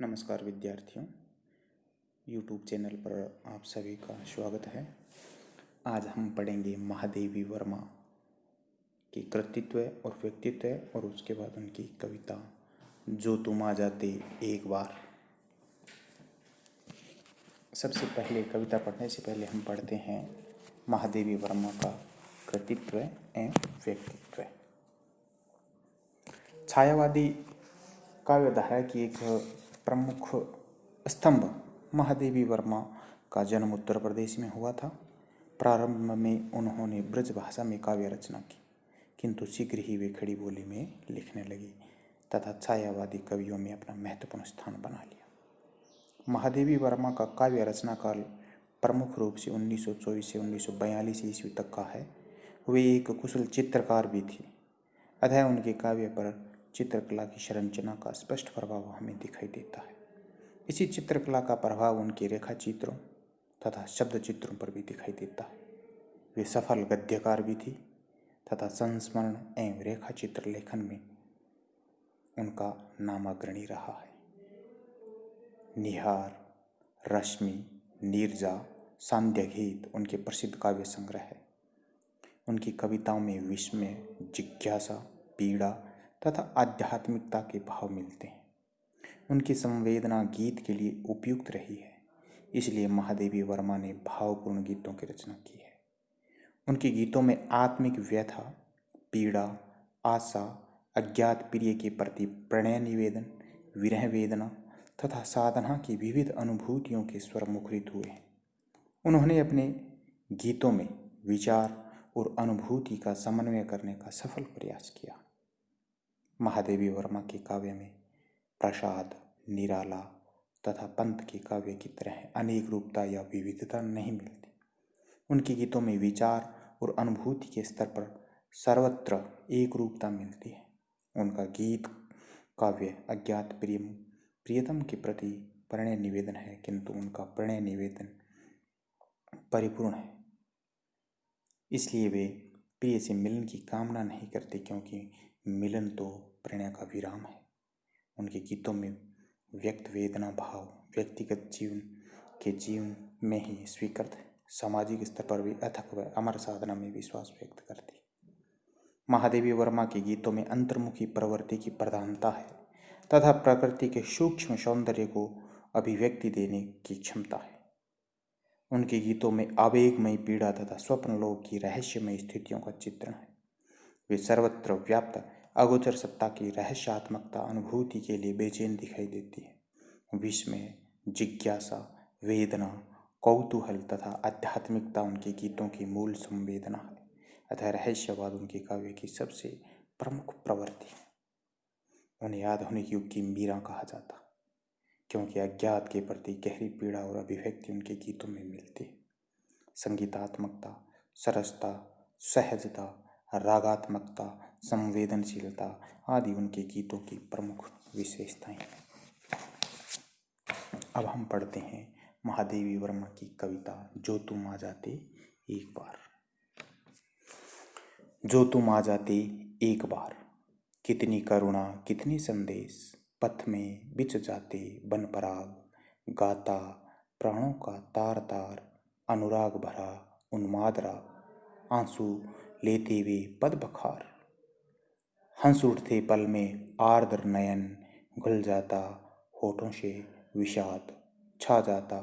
नमस्कार विद्यार्थियों, YouTube channel पर आप सभी का स्वागत है। आज हम पढ़ेंगे महादेवी वर्मा की कृतित्व और व्यक्तित्व और उसके बाद उनकी कविता जो तुम आ जाते एक बार। सबसे पहले कविता पढ़ने से पहले हम पढ़ते हैं महादेवी वर्मा का कृतित्व एवं व्यक्तित्व। छायावादी काव्यधारा की एक प्रमुख स्तंभ महादेवी वर्मा का जन्म उत्तर प्रदेश में हुआ था। प्रारंभ में उन्होंने ब्रज भाषा में काव्य रचना की, किंतु शीघ्र ही वे खड़ी बोली में लिखने लगी तथा छायावादी कवियों में अपना महत्वपूर्ण स्थान बना लिया। महादेवी वर्मा का काव्य रचना काल प्रमुख रूप से 1924 से 1942 ईस्वी तक का है। वे एक कुशल चित्रकार भी थी, अतः उनके काव्य पर चित्रकला की संरचना का स्पष्ट प्रभाव हमें दिखाई देता है। इसी चित्रकला का प्रभाव उनके रेखा चित्रों तथा शब्द चित्रों पर भी दिखाई देता है। वे सफल गद्यकार भी थी तथा संस्मरण एवं रेखा चित्र लेखन में उनका नाम अग्रणी रहा है। निहार, रश्मि, नीरजा, सांध्यगीत उनके प्रसिद्ध काव्य संग्रह है। उनकी कविताओं में विस्मय, जिज्ञासा, पीड़ा तथा आध्यात्मिकता के भाव मिलते हैं। उनकी संवेदना गीत के लिए उपयुक्त रही है, इसलिए महादेवी वर्मा ने भावपूर्ण गीतों की रचना की है। उनके गीतों में आत्मिक व्यथा, पीड़ा, आशा, अज्ञात प्रिय के प्रति प्रणय निवेदन, विरह वेदना तथा साधना की विविध अनुभूतियों के स्वर मुखरित हुए हैं। उन्होंने अपने गीतों में विचार और अनुभूति का समन्वय करने का सफल प्रयास किया। महादेवी वर्मा के काव्य में प्रसाद, निराला तथा पंत के काव्य की तरह अनेक रूपता या विविधता नहीं मिलती। उनके गीतों में विचार और अनुभूति के स्तर पर सर्वत्र एक रूपता मिलती है। उनका गीत काव्य अज्ञात प्रियतम के प्रति प्रणय निवेदन है, किंतु उनका प्रणय निवेदन परिपूर्ण है, इसलिए वे प्रिय से मिलन की कामना नहीं करते, क्योंकि मिलन तो प्रणय का विराम है। उनके गीतों में व्यक्त वेदना भाव व्यक्तिगत जीवन में ही स्वीकृत है। सामाजिक स्तर पर भी अथक व अमर साधना में विश्वास व्यक्त करती। महादेवी वर्मा के गीतों में अंतर्मुखी प्रवृत्ति की प्रधानता है तथा प्रकृति के सूक्ष्म सौंदर्य को अभिव्यक्ति देने की क्षमता है। उनके गीतों में आवेगमय पीड़ा तथा स्वप्न लोक की रहस्यमय स्थितियों का चित्रण है। वे सर्वत्र व्याप्त अगोचर सत्ता की रहस्यात्मकता अनुभूति के लिए बेचैन दिखाई देती है। विस्मय, जिज्ञासा, वेदना, कौतूहल तथा आध्यात्मिकता उनके गीतों की मूल संवेदना है, अतः रहस्यवाद उनके काव्य की सबसे प्रमुख प्रवृत्ति है। उन्हें आधुनिक युग की मीरा कहा जाता, क्योंकि अज्ञात के प्रति गहरी पीड़ा और अभिव्यक्ति उनके गीतों में मिलती है। संगीतात्मकता, सरसता, सहजता, रागात्मकता, संवेदनशीलता आदि उनके गीतों की प्रमुख विशेषताएं हैं। अब हम पढ़ते हैं महादेवी वर्मा की कविता जो तुम आ जाते एक बार। जो तुम आ जाते एक बार, कितनी करुणा कितनी संदेश, पथ में बिछ जाते बन पराग, गाता प्राणों का तार तार, अनुराग भरा उन्माद राग, आंसू लेते वे पद बखार, हंस उठते पल में आर्द्र नयन, घुल जाता होठों से विषाद, छा जाता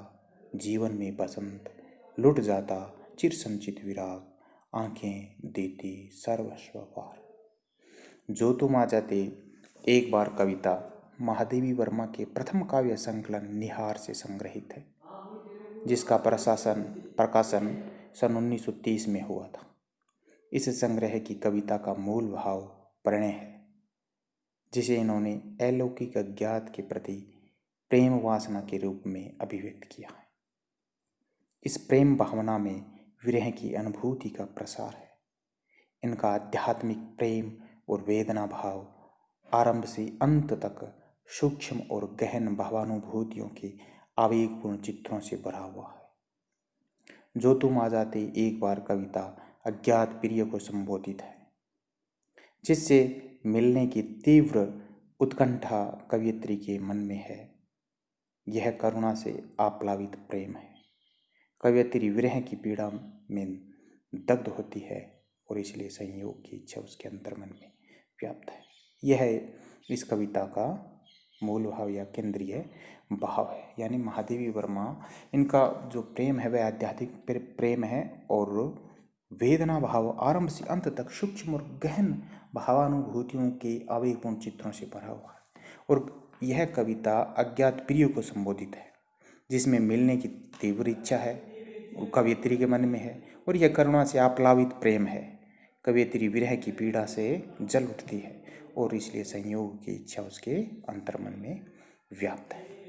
जीवन में बसंत, लुट जाता चिर संचित विराग, आंखें देती सर्वस्व पार। जो तुम आ जाते एक बार कविता महादेवी वर्मा के प्रथम काव्य संकलन निहार से संग्रहित है, जिसका प्रकाशन सन 1930 में हुआ था। इस संग्रह की कविता का मूल भाव प्रणय है, जिसे इन्होंने अलौकिक अज्ञात के प्रति प्रेम वासना के रूप में अभिव्यक्त किया है। इस प्रेम भावना में विरह की अनुभूति का प्रसार है। इनका आध्यात्मिक प्रेम और वेदना भाव आरंभ से अंत तक सूक्ष्म और गहन भावानुभूतियों के आवेगपूर्ण चित्रों से भरा हुआ है। जो तुम आ जाते एक बार कविता अज्ञात प्रिय को संबोधित है, जिससे मिलने की तीव्र उत्कंठा कवयित्री के मन में है। यह करुणा से आप्लावित प्रेम है। कवयित्री विरह की पीड़ा में दग्ध होती है और इसलिए संयोग की इच्छा उसके अंतर्मन में व्याप्त है। यह इस कविता का मूल भाव या केंद्रीय भाव है। यानी महादेवी वर्मा, इनका जो प्रेम है वह आध्यात्मिक प्रेम है और वेदना भाव आरंभ से अंत तक सूक्ष्म और गहन भावानुभूतियों के आवेगपूर्ण चित्रों से भरा हुआ है। और यह कविता अज्ञात प्रिय को संबोधित है, जिसमें मिलने की तीव्र इच्छा है कवयित्री के मन में है, और यह करुणा से आप्लावित प्रेम है। कवयित्री विरह की पीड़ा से जल उठती है और इसलिए संयोग की इच्छा उसके अंतर्मन में व्याप्त है।